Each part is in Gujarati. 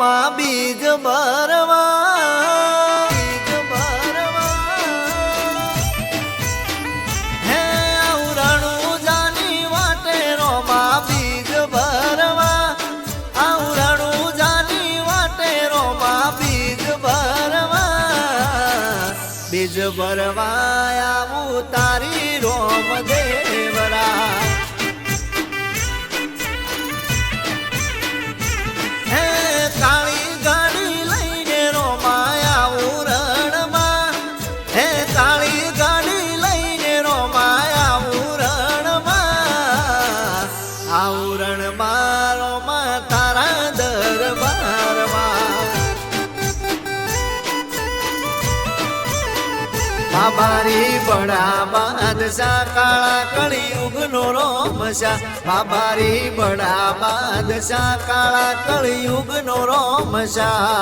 રોમા બીજ ભરવા હે આવરણું જાની વાટે રોમા બીજ ભરવા આવરણું જાની વાટે રોમા બીજ ભરવા આવું તારી રોમ દેવરા હે કાળી ગાડી લઈને રોમા આવું રણમાં હે કાળી ગાડી લઈને રોમા આવું રણમાં આવું રણમાં રોમા તારા દરબારમાં બાબારી બડા બાદશાહ કાળા કળિયુગનો રોમશા બાબારી બડા બાદશાહ કાળા કળિયુગનો રોમશા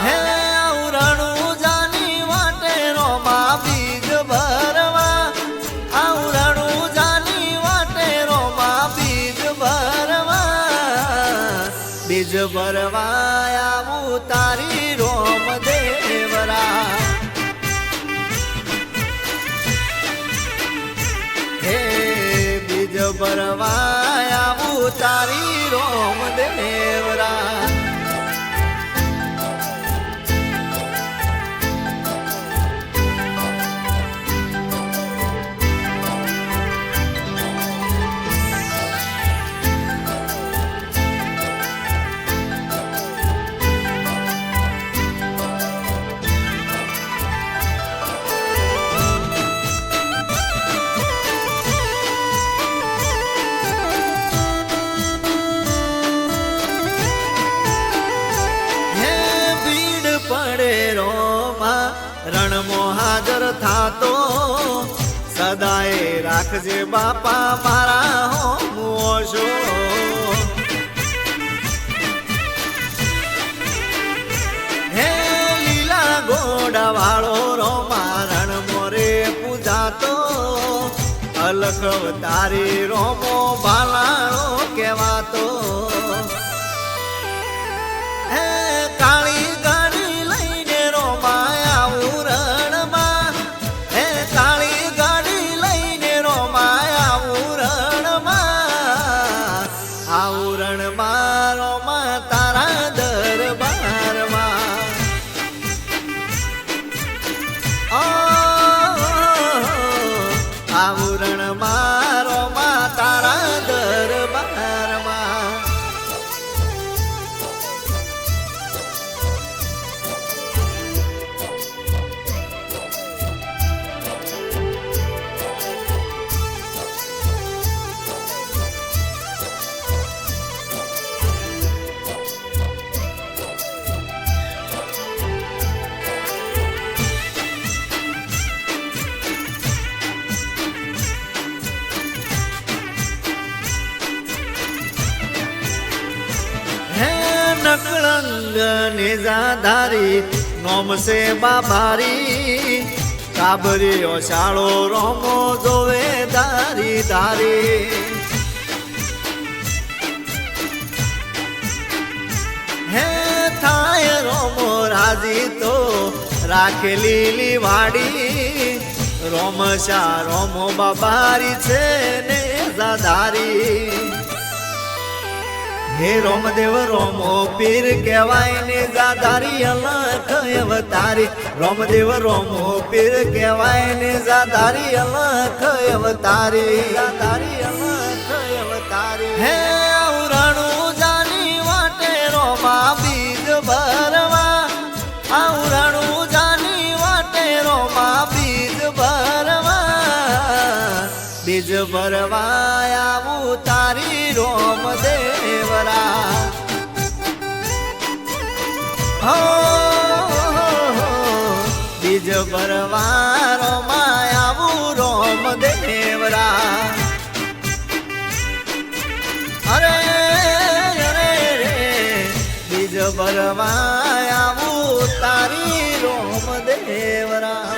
હે આવરણું જાની વાટે રોમા બીજ ભરવા આવરણું જાની વાટે રોમા બીજ ભરવા આવું તારી રોમ દેવરા હે બીજ ભરવા આવું તારી રોમ દેવરા રણમો હાજર થાતો સદાય રાખજે બાપા મારા હોમોશો હે લીલા ગોડા વાળો રોમા રણમો રે પૂજાતો અલખ તારી રોમો બાલાળો કહેવાતો હે કાળી ગાડી લઈને રોમા આવું રણમાં હે કાળી ગાડી લઈને રોમા આવું રણમાં રોમા તારા દરબારમાં આવું રણમાં રોમા તારા દરબારમાં નકળંગ નિજાધારી નોમ સે બાબારી કાબરીઓ શાળો રોમો જોવે ધારી ધારી હે થાય રોમો રાજી તો રાખે લીલી વાડી રોમશા રોમો બાબારી છે ને ધારી હે રોમદેવ રોમો પીર કહેવાય ને જાધારી અલખ અવતારી રોમદેવ રોમો પીર કહેવાય ને જાધારી અલખ અવતારી હે આવરણું જાની વાટે રોમા બીજ ભરવા આવરણું જાની વાટે રોમા બીજ ભરવા આવું તારી રોમ દેવરા બીજ ભરવા રોમા આવું રોમ દેવરા અરે અરે રે બીજ ભરવા આવું તારી રોમ દેવરા